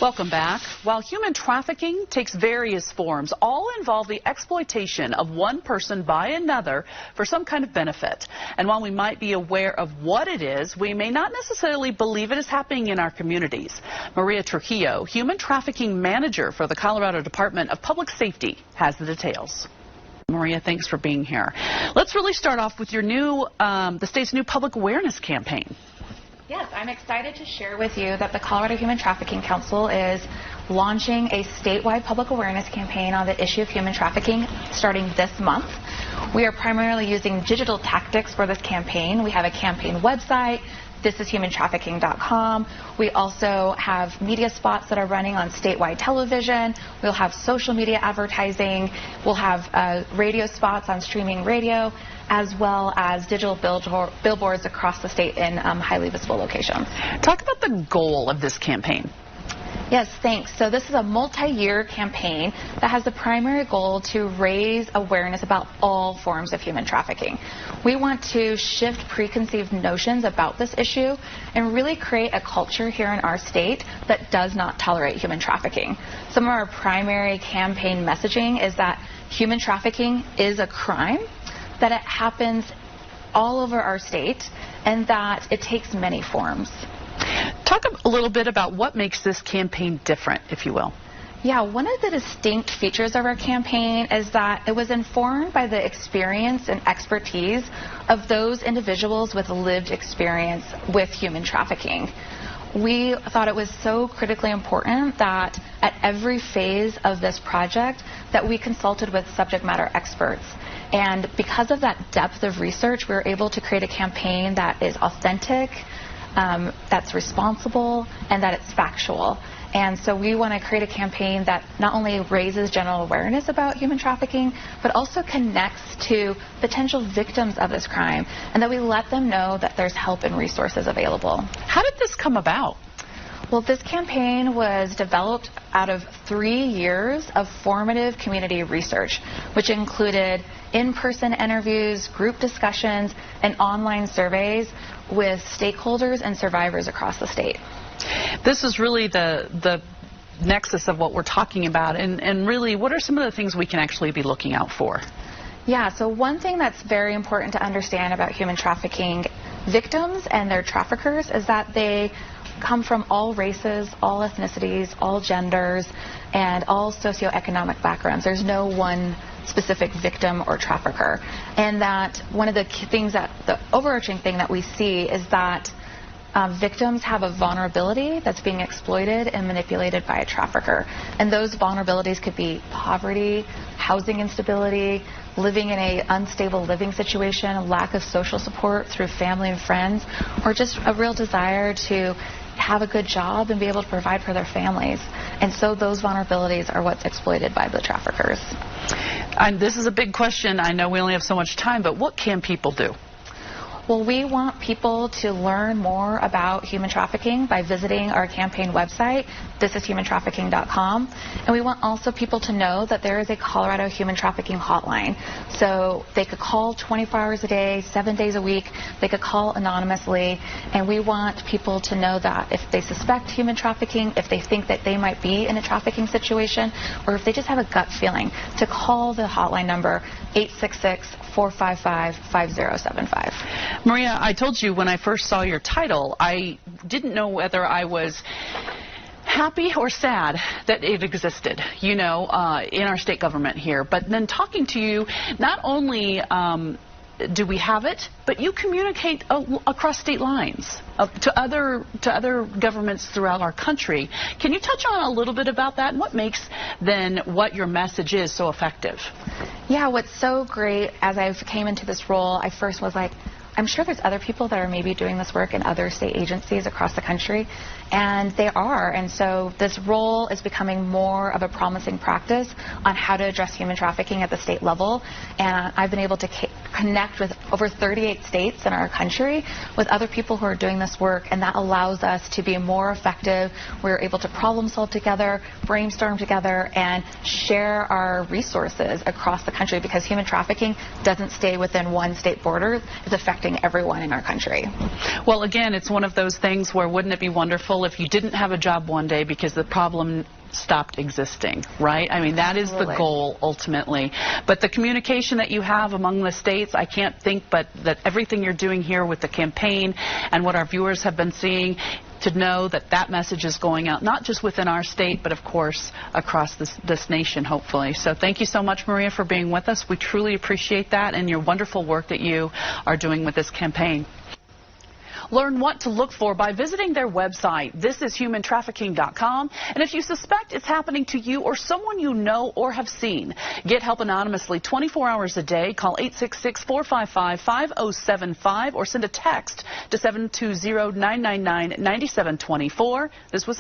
Welcome back. While human trafficking takes various forms, all involve the exploitation of one person by another for some kind of benefit. And while we might be aware of what it is, we may not necessarily believe it is happening in our communities. Maria Trujillo, human trafficking manager for the Colorado Department of Public Safety, has the details. Maria, thanks for being here. Let's really start off with your the state's new public awareness campaign. Yes, I'm excited to share with you that the Colorado Human Trafficking Council is launching a statewide public awareness campaign on the issue of human trafficking starting this month. We are primarily using digital tactics for this campaign. We have a campaign website. Thisishumantrafficking.com. We also have media spots that are running on statewide television. We'll have social media advertising. We'll have radio spots on streaming radio, as well as digital billboards across the state in highly visible locations. Talk about the goal of this campaign. Yes, thanks. So this is a multi-year campaign that has the primary goal to raise awareness about all forms of human trafficking. We want to shift preconceived notions about this issue and really create a culture here in our state that does not tolerate human trafficking. Some of our primary campaign messaging is that human trafficking is a crime, that it happens all over our state, and that it takes many forms. Talk a little bit about what makes this campaign different, if you will. Yeah, one of the distinct features of our campaign is that it was informed by the experience and expertise of those individuals with lived experience with human trafficking. We thought it was so critically important that at every phase of this project that we consulted with subject matter experts. And because of that depth of research, we were able to create a campaign that is authentic, that's responsible, and that it's factual. And so we want to create a campaign that not only raises general awareness about human trafficking, but also connects to potential victims of this crime, and that we let them know that there's help and resources available. How did this come about? Well, this campaign was developed out of 3 years of formative community research, which included in-person interviews, group discussions, and online surveys with stakeholders and survivors across the state. This is really the nexus of what we're talking about, and really, what are some of the things we can actually be looking out for? Yeah, so one thing that's very important to understand about human trafficking victims and their traffickers is that they come from all races, all ethnicities, all genders, and all socioeconomic backgrounds. There's no one specific victim or trafficker. And that one of the things that, the overarching thing that we see is that victims have a vulnerability that's being exploited and manipulated by a trafficker. And those vulnerabilities could be poverty, housing instability, living in an unstable living situation, a lack of social support through family and friends, or just a real desire to have a good job and be able to provide for their families. And so those vulnerabilities are what's exploited by the traffickers. And this is a big question. I know we only have so much time, but what can people do? Well, we want people to learn more about human trafficking by visiting our campaign website, thisishumantrafficking.com. And we want also people to know that there is a Colorado human trafficking hotline. So they could call 24 hours a day, 7 days a week. They could call anonymously. And we want people to know that if they suspect human trafficking, if they think that they might be in a trafficking situation, or if they just have a gut feeling, to call the hotline number 866-455-5075. Maria, I told you when I first saw your title, I didn't know whether I was happy or sad that it existed, you know, in our state government here. But then talking to you, not only do we have it, but you communicate across state lines to other governments throughout our country. Can you touch on a little bit about that and what makes then what your message is so effective? Yeah, what's so great as I came into this role, I first was like, I'm sure there's other people that are maybe doing this work in other state agencies across the country, and they are. And so this role is becoming more of a promising practice on how to address human trafficking at the state level. And I've been able to connect with over 38 states in our country with other people who are doing this work, and that allows us to be more effective. We're able to problem solve together, brainstorm together, and share our resources across the country, because human trafficking doesn't stay within one state border. It's affecting everyone in our country. Well, again, it's one of those things where wouldn't it be wonderful if you didn't have a job one day because the problem stopped existing, right? I mean, that is the goal ultimately. But the communication that you have among the states, I can't think but that everything you're doing here with the campaign and what our viewers have been seeing, to know that that message is going out, not just within our state, but of course across this nation, hopefully. So thank you so much, Maria, for being with us. We truly appreciate that and your wonderful work that you are doing with this campaign. Learn what to look for by visiting their website. This is humantrafficking.com. And if you suspect it's happening to you or someone you know or have seen, get help anonymously 24 hours a day. Call 866-455-5075 or send a text to 720-999-9724. This was a